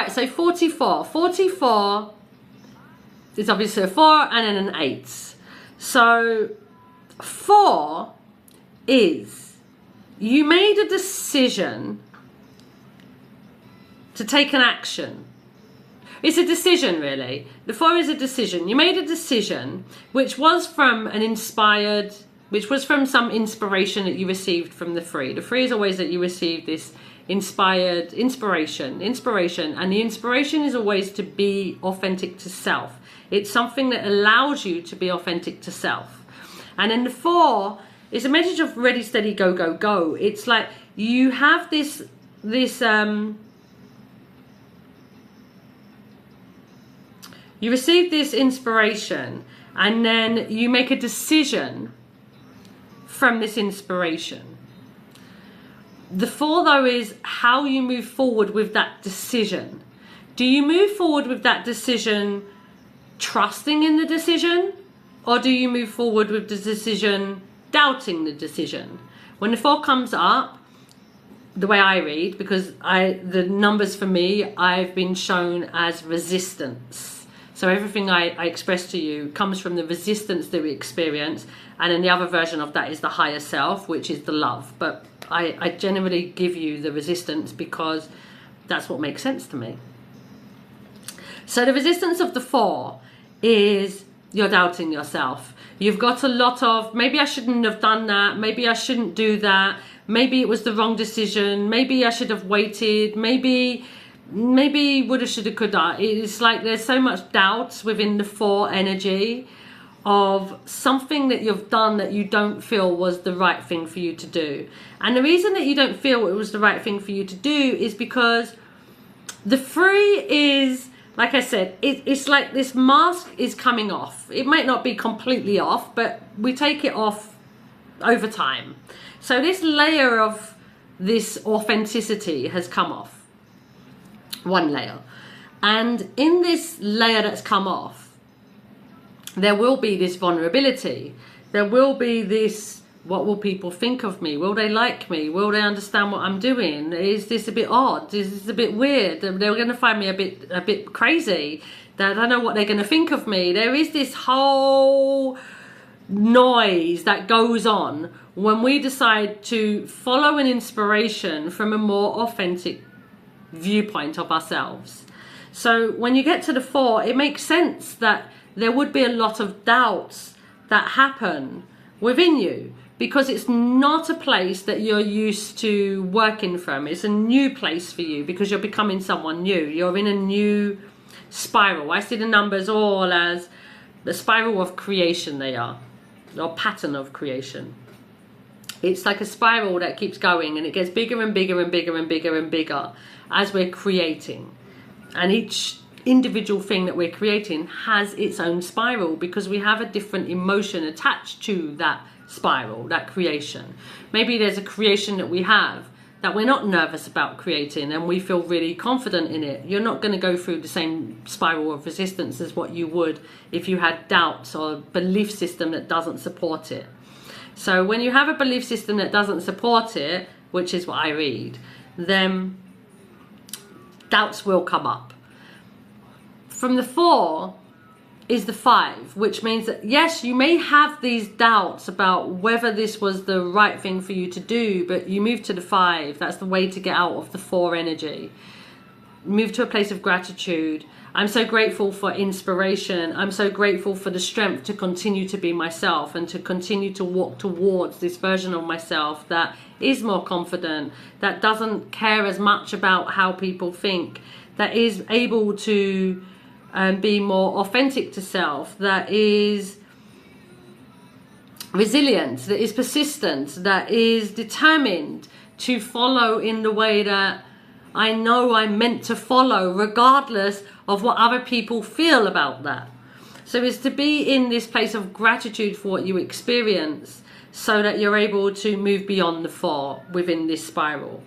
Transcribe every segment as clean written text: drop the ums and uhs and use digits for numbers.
right, so 44. 44 is obviously a 4 and then an 8. So 4 is you made a decision to take an action. It's a decision, really. The 4 is a decision. You made a decision which was from some inspiration that you received from the 3. The 3 is always that you receive this inspiration, and the inspiration is always to be authentic to self. It's something that allows you to be authentic to self. And then the 4 is a message of ready, steady, go, go, go. It's like you have this you receive this inspiration, and then you make a decision from this inspiration. The 4, though, is how you move forward with that decision. Do you move forward with that decision trusting in the decision, or do you move forward with the decision doubting the decision? When the 4 comes up, the way I read, because the numbers for me, I've been shown as resistance. So everything I express to you comes from the resistance that we experience, and then the other version of that is the higher self, which is the love. But I generally give you the resistance because that's what makes sense to me. So the resistance of the 4 is you're doubting yourself. You've got a lot of, maybe I shouldn't have done that, maybe I shouldn't do that, maybe it was the wrong decision, maybe I should have waited, maybe woulda, shoulda, coulda. It's like there's so much doubt within the 4 energy of something that you've done that you don't feel was the right thing for you to do. And the reason that you don't feel it was the right thing for you to do is because the 3 is, like I said, it's like this mask is coming off. It might not be completely off, but we take it off over time. So this layer of this authenticity has come off. One layer. And in this layer that's come off, there will be this vulnerability. There will be this, what will people think of me? Will they like me? Will they understand what I'm doing? Is this a bit odd? Is this a bit weird? They're going to find me a bit crazy. I don't know what they're going to think of me. There is this whole noise that goes on when we decide to follow an inspiration from a more authentic viewpoint of ourselves. So when you get to the 4, it makes sense that there would be a lot of doubts that happen within you, because it's not a place that you're used to working from. It's a new place for you because you're becoming someone new. You're in a new spiral. I see the numbers all as the spiral of creation. They are, or pattern of creation. It's like a spiral that keeps going, and it gets bigger and bigger and bigger and bigger and bigger as we're creating. And each individual thing that we're creating has its own spiral because we have a different emotion attached to that spiral, that creation. Maybe there's a creation that we have that we're not nervous about creating and we feel really confident in it. You're not going to go through the same spiral of resistance as what you would if you had doubts or a belief system that doesn't support it. So when you have a belief system that doesn't support it, which is what I read, then doubts will come up. From the 4 is the 5, which means that yes, you may have these doubts about whether this was the right thing for you to do, but you move to the 5. That's the way to get out of the 4 energy. Move to a place of gratitude. I'm so grateful for inspiration. I'm so grateful for the strength to continue to be myself and to continue to walk towards this version of myself that is more confident, that doesn't care as much about how people think, that is able to be more authentic to self, that is resilient, that is persistent, that is determined to follow in the way that I know I'm meant to follow, regardless of what other people feel about that. So it's to be in this place of gratitude for what you experience so that you're able to move beyond the 4 within this spiral.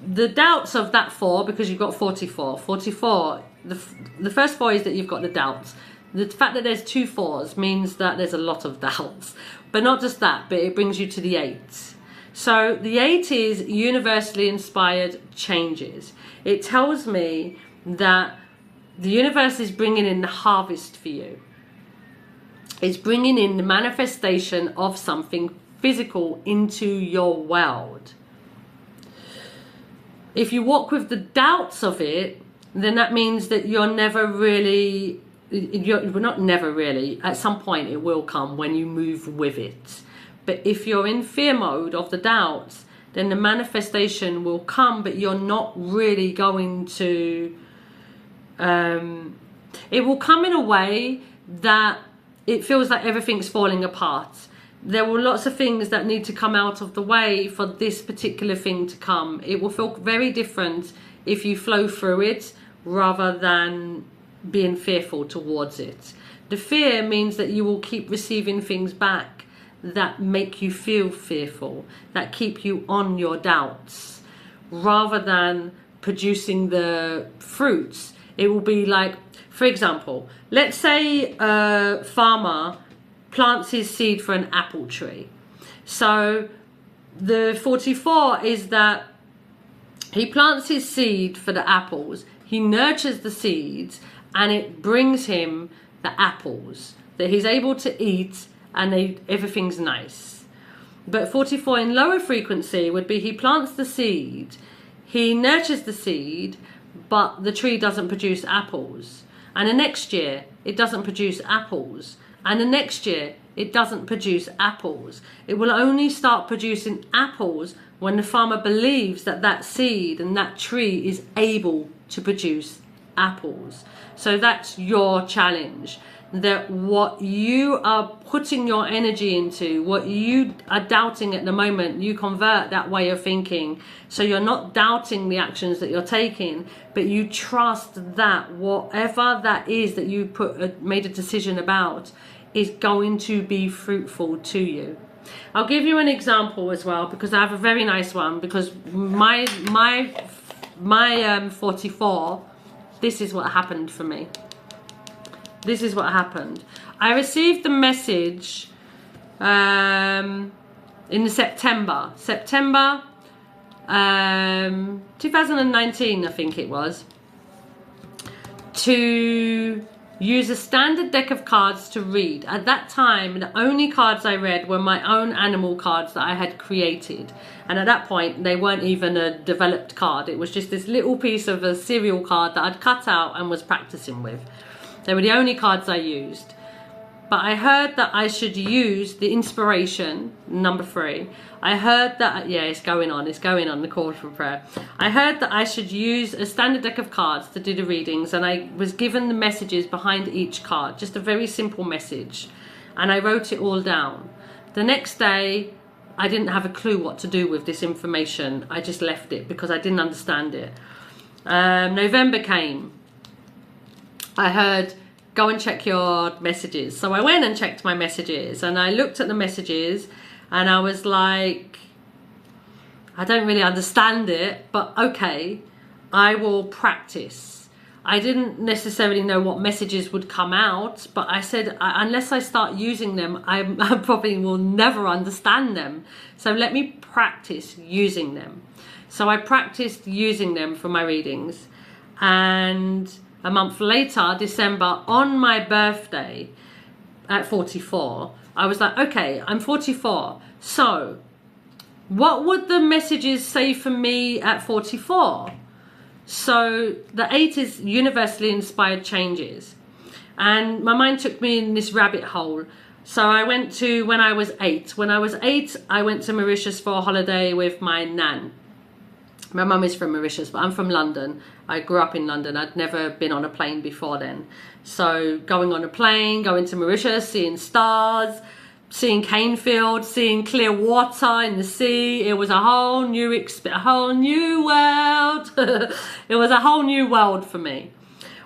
The doubts of that 4, because you've got 44. 44, the first 4 is that you've got the doubts. The fact that there's 2 4s means that there's a lot of doubts. But not just that, but it brings you to the 8. So the 8 is universally inspired changes. It tells me that the universe is bringing in the harvest for you. It's bringing in the manifestation of something physical into your world. If you walk with the doubts of it, then that means that you're never really, you're not never really, at some point it will come when you move with it. But if you're in fear mode of the doubts, then the manifestation will come, but you're not really going to, it will come in a way that it feels like everything's falling apart. There were lots of things that need to come out of the way for this particular thing to come. It will feel very different if you flow through it rather than being fearful towards it. The fear means that you will keep receiving things back that make you feel fearful, that keep you on your doubts, rather than producing the fruits. It will be like, for example, let's say a farmer plants his seed for an apple tree. So the 44 is that he plants his seed for the apples, he nurtures the seeds, and it brings him the apples that he's able to eat, and everything's nice. But 44 in lower frequency would be he plants the seed, he nurtures the seed, but the tree doesn't produce apples. And the next year, it doesn't produce apples. And the next year, it doesn't produce apples. It will only start producing apples when the farmer believes that that seed and that tree is able to produce apples. So that's your challenge. That what you are putting your energy into, what you are doubting at the moment, you convert that way of thinking. So you're not doubting the actions that you're taking, but you trust that whatever that is that you made a decision about is going to be fruitful to you. I'll give you an example as well, because I have a very nice one, because my 44, this is what happened for me. This is what happened. I received the message in September 2019, I think it was, to use a standard deck of cards to read. At that time, the only cards I read were my own animal cards that I had created. And at that point, they weren't even a developed card. It was just this little piece of a cereal card that I'd cut out and was practicing with. They were the only cards I used. But I heard that I should use the inspiration, number 3. I heard that, yeah, it's going on, the call for prayer. I heard that I should use a standard deck of cards to do the readings, and I was given the messages behind each card, just a very simple message. And I wrote it all down. The next day, I didn't have a clue what to do with this information. I just left it because I didn't understand it. November came. I heard, go and check your messages. So I went and checked my messages, and I looked at the messages, and I was like, I don't really understand it, but okay, I will practice. I didn't necessarily know what messages would come out, but I said, unless I start using them, I probably will never understand them. So let me practice using them. So I practiced using them for my readings, and a month later, December, on my birthday at 44, I was like, okay, I'm 44. So what would the messages say for me at 44? So the 8 is universally inspired changes. And my mind took me in this rabbit hole. So I went to when I was 8. When I was 8, I went to Mauritius for a holiday with my nan. My mum is from Mauritius, but I'm from London. I grew up in London. I'd never been on a plane before then. So going on a plane, going to Mauritius, seeing stars, seeing cane fields, seeing clear water in the sea. It was a whole new world. It was a whole new world for me.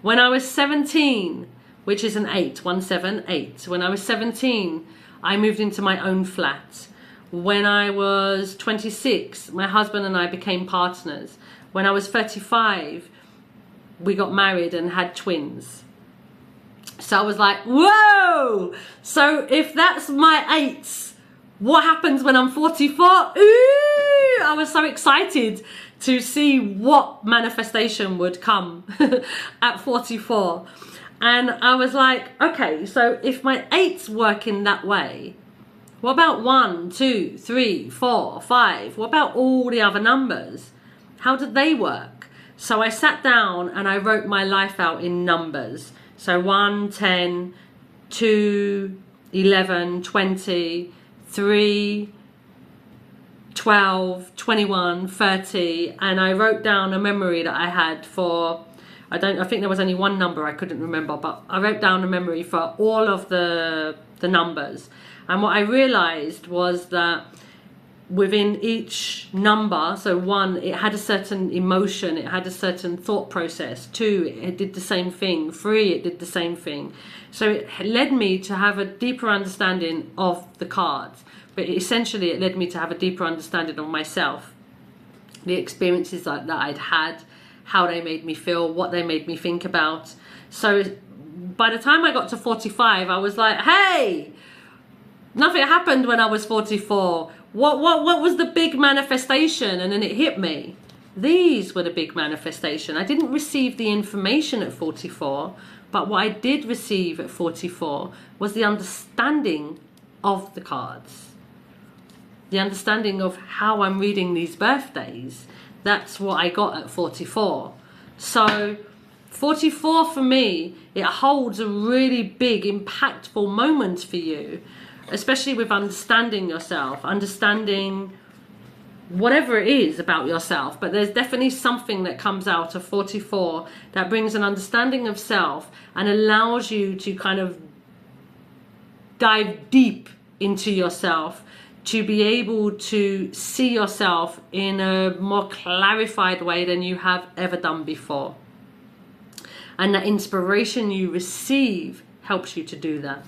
When I was 17, which is an 8, 178. When I was 17, I moved into my own flat. When I was 26, my husband and I became partners. When I was 35, we got married and had twins. So I was like, whoa! So if that's my 8s, what happens when I'm 44? Ooh! I was so excited to see what manifestation would come at 44. And I was like, okay, so if my 8's working that way, what about 1, 2, 3, 4, 5? What about all the other numbers? How did they work? So I sat down and I wrote my life out in numbers. So 1, 10, 2, 11, 20, 3, 12, 21, 30, and I wrote down a memory that I had for, I think there was only one number I couldn't remember, but I wrote down a memory for all of the numbers. And what I realized was that within each number, so 1, it had a certain emotion, it had a certain thought process. 2, it did the same thing. 3, it did the same thing. So it led me to have a deeper understanding of the cards. But essentially, it led me to have a deeper understanding of myself, the experiences that I'd had, how they made me feel, what they made me think about. So by the time I got to 45, I was like, hey, nothing happened when I was 44. What was the big manifestation? And then it hit me. These were the big manifestation. I didn't receive the information at 44, but what I did receive at 44 was the understanding of the cards. The understanding of how I'm reading these birthdays. That's what I got at 44. So 44 for me, it holds a really big, impactful moment for you, especially with understanding yourself, understanding whatever it is about yourself. But there's definitely something that comes out of 44 that brings an understanding of self and allows you to kind of dive deep into yourself, to be able to see yourself in a more clarified way than you have ever done before. And the inspiration you receive helps you to do that.